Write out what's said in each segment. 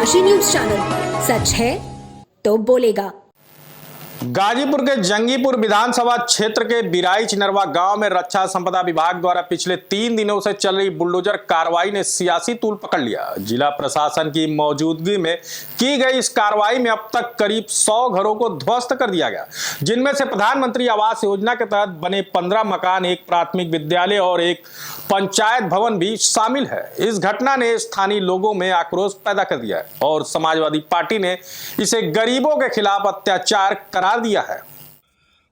साक्षी news channel, सच है तो बोलेगा। गाजीपुर के जंगीपुर विधानसभा क्षेत्र के बिराइच इनरवा गांव में रक्षा संपदा विभाग द्वारा पिछले 3 दिनों से चल रही बुलडोजर कार्रवाई ने सियासी तूल पकड़ लिया। जिला प्रशासन की मौजूदगी में की गई इस कार्रवाई में अब तक करीब 100 घरों को ध्वस्त कर दिया गया, जिनमें से प्रधानमंत्री आवास योजना के तहत बने 15 मकान, एक प्राथमिक विद्यालय और एक पंचायत भवन भी शामिल है। इस घटना ने स्थानीय लोगों में आक्रोश पैदा कर दिया है और समाजवादी पार्टी ने इसे गरीबों के खिलाफ अत्याचार करार दिया है।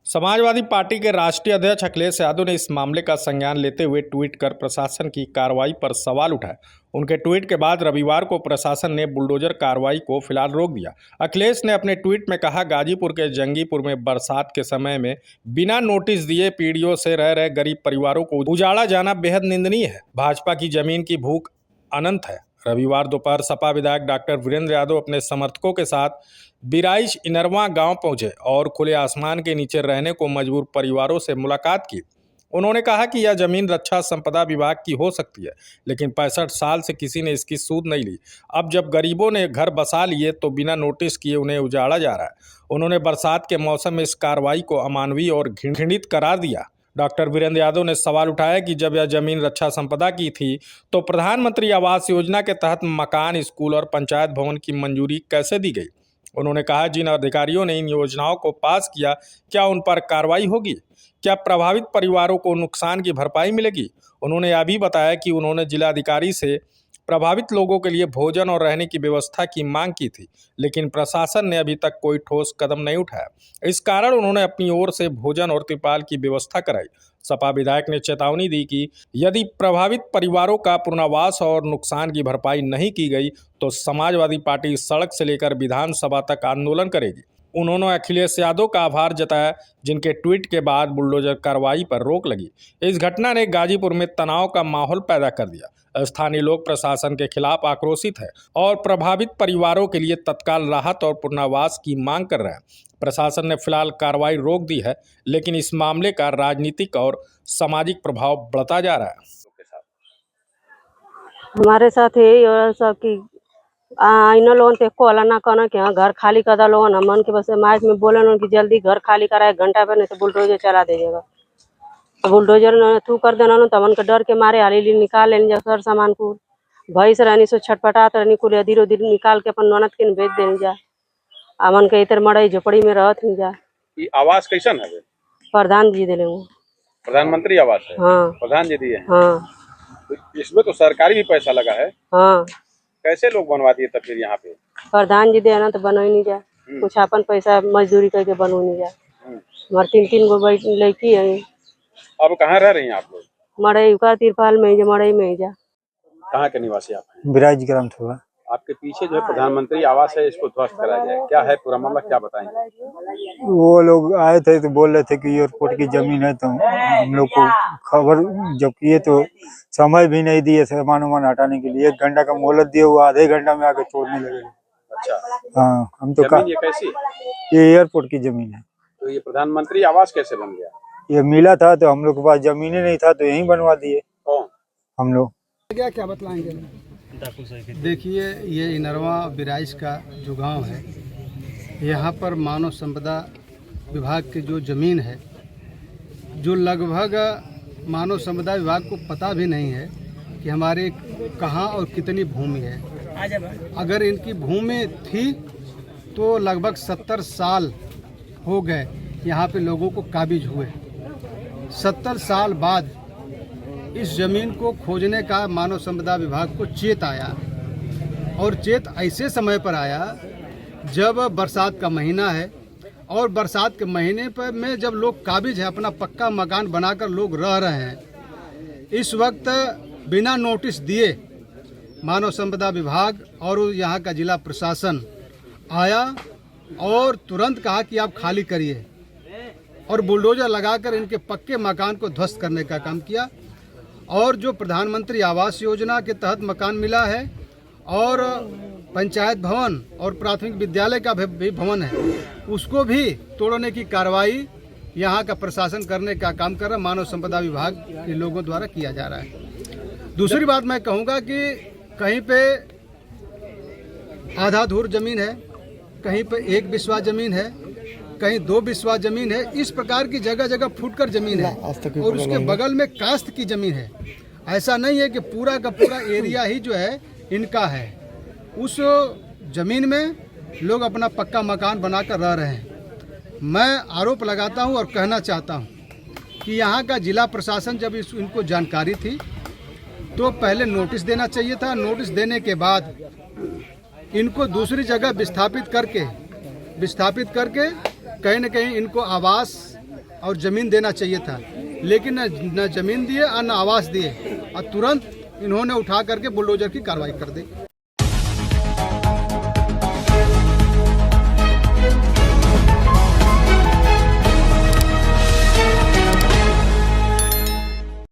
समाजवादी पार्टी के राष्ट्रीय अध्यक्ष अखिलेश यादव ने इस मामले का संज्ञान लेते हुए ट्वीट कर प्रशासन की कार्रवाई पर सवाल उठाए। उनके ट्वीट के बाद रविवार को प्रशासन ने बुलडोजर कार्रवाई को फिलहाल रोक दिया। अखिलेश ने अपने ट्वीट में कहा, गाजीपुर के जंगीपुर में बरसात के समय में बिना नोटिस दिए पीढ़ियों से रह रहे गरीब परिवारों को उजाड़ा जाना बेहद निंदनीय है। भाजपा की जमीन की भूख अनंत है। रविवार दोपहर सपा विधायक डॉक्टर वीरेंद्र यादव अपने समर्थकों के साथ बिराइच इनरवा गांव पहुंचे और खुले आसमान के नीचे रहने को मजबूर परिवारों से मुलाकात की। उन्होंने कहा कि यह जमीन रक्षा संपदा विभाग की हो सकती है, लेकिन 65 साल से किसी ने इसकी सूद नहीं ली। अब जब गरीबों ने घर बसा लिए तो बिना नोटिस किए उन्हें उजाड़ा जा रहा है। उन्होंने बरसात के मौसम में इस कार्रवाई को अमानवीय और घृणित करार दिया। डॉक्टर वीरेंद्र यादव ने सवाल उठाया कि जब यह जमीन रक्षा संपदा की थी तो प्रधानमंत्री आवास योजना के तहत मकान, स्कूल और पंचायत भवन की मंजूरी कैसे दी गई। उन्होंने कहा, जिन अधिकारियों ने इन योजनाओं को पास किया, क्या उन पर कार्रवाई होगी? क्या प्रभावित परिवारों को नुकसान की भरपाई मिलेगी? उन्होंने यह भी बताया कि उन्होंने जिलाधिकारी से प्रभावित लोगों के लिए भोजन और रहने की व्यवस्था की मांग की थी, लेकिन प्रशासन ने अभी तक कोई ठोस कदम नहीं उठाया। इस कारण उन्होंने अपनी ओर से भोजन और तिरपाल की व्यवस्था कराई। सपा विधायक ने चेतावनी दी कि यदि प्रभावित परिवारों का पुनर्वास और नुकसान की भरपाई नहीं की गई तो समाजवादी पार्टी सड़क से लेकर विधानसभा तक आंदोलन करेगी। उन्होंने अखिलेश यादव का आभार जताया, जिनके ट्वीट के बाद बुलडोजर कार्रवाई पर रोक लगी। इस घटना ने गाजीपुर में तनाव का माहौल पैदा कर दिया। स्थानीय लोग प्रशासन के खिलाफ आक्रोशित है और प्रभावित परिवारों के लिए तत्काल राहत और पुनर्वास की मांग कर रहे हैं। प्रशासन ने फिलहाल कार्रवाई रोक दी है, लेकिन इस मामले का राजनीतिक और सामाजिक प्रभाव बढ़ता जा रहा है। हमारे साथ यही और सब की इन लोगों ते को ना कहना कि हाँ घर खाली कर दो लोगों मन के बस माइक में बोले लोगों कि जल्दी घर खाली कराए, घंटा पे नहीं तो बुलडोजर चला दीजिएगा। तो बुलडोजर थू कर देना तो मन के डर के मारे हाली निकाल लेने जा सर सामान को भई से रहनी सो छटपटात रहनी कुल धीरे धीरे निकाल के अपन ननद के भेज देनी जा। अमन के इतर मड़ई झोपड़ी में रहत नहीं जा। ये आवास कैसन है? प्रधान जी दिले वो प्रधानमंत्री आवास है। हाँ प्रधान जी दिए हैं। हाँ तो इसमें तो सरकारी भी पैसा लगा है। हाँ कैसे लोग बनवा दिए तब फिर यहाँ पे? प्रधान जी देना तो बनो नहीं जा, कुछ अपन पैसा मजदूरी करके बनो नहीं जा। हमारे 3 गो लड़की है। अब कहाँ रह रही हैं आप लोग? मड़ई का तिरपाल में जा, मड़ई में जा। कहाँ के निवासी आप हैं? बिराइच ग्राम था। आपके पीछे जो है प्रधानमंत्री आवास है, इसको ध्वस्त करा जाए, क्या है पूरा मामला, क्या बताएंगे? वो लोग आए थे तो बोल रहे थे कि एयरपोर्ट की जमीन है, तो हम लोग को खबर जब किए तो समय भी नहीं दिए सामान वामान हटाने के लिए। 1 घंटा का मोहलत दिए, वो आधे घंटा में आके तोड़ने लगे। अच्छा, हाँ, हम तो जमीन ये कैसी? ये एयरपोर्ट की जमीन है। तो ये प्रधानमंत्री आवास कैसे बन गया? ये मिला था तो हम लोग के पास जमीन ही नहीं था तो यहीं बनवा दिए। कौन? हम लोग। क्या बतलाएंगे? देखिए, ये इनरवा बिराइच का जो गांव है, यहाँ पर मानव संपदा विभाग की जो ज़मीन है, जो लगभग मानव संपदा विभाग को पता भी नहीं है कि हमारे कहाँ और कितनी भूमि है। अगर इनकी भूमि थी तो लगभग 70 साल हो गए यहाँ पे लोगों को काबिज हुए। 70 साल बाद इस जमीन को खोजने का मानव संपदा विभाग को चेत आया, और चेत ऐसे समय पर आया जब बरसात का महीना है, और बरसात के महीने पर में जब लोग काबिज है, अपना पक्का मकान बनाकर लोग रह रहे हैं। इस वक्त बिना नोटिस दिए मानव संपदा विभाग और यहाँ का जिला प्रशासन आया और तुरंत कहा कि आप खाली करिए, और बुलडोजर लगाकर इनके पक्के मकान को ध्वस्त करने का काम किया। और जो प्रधानमंत्री आवास योजना के तहत मकान मिला है, और पंचायत भवन और प्राथमिक विद्यालय का भी भवन है, उसको भी तोड़ने की कार्रवाई यहाँ का प्रशासन करने का काम कर रहा, मानव संपदा विभाग के लोगों द्वारा किया जा रहा है। दूसरी बात मैं कहूँगा कि कहीं पे आधा धूर जमीन है, कहीं पर 1 बिस्वा जमीन है, कहीं 2 बिस्वा जमीन है। इस प्रकार की जगह जगह फुटकर जमीन है और उसके बगल में कास्त की जमीन है। ऐसा नहीं है कि पूरा का पूरा एरिया ही जो है इनका है। उस जमीन में लोग अपना पक्का मकान बनाकर रह रहे हैं। मैं आरोप लगाता हूं और कहना चाहता हूं कि यहाँ का जिला प्रशासन जब इनको जानकारी थी तो पहले नोटिस देना चाहिए था। नोटिस देने के बाद इनको दूसरी जगह विस्थापित करके कहीं न कहीं इनको आवास और ज़मीन देना चाहिए था, लेकिन न ज़मीन दिए और न आवास दिए और तुरंत इन्होंने उठा करके बुलडोजर की कार्रवाई कर दी।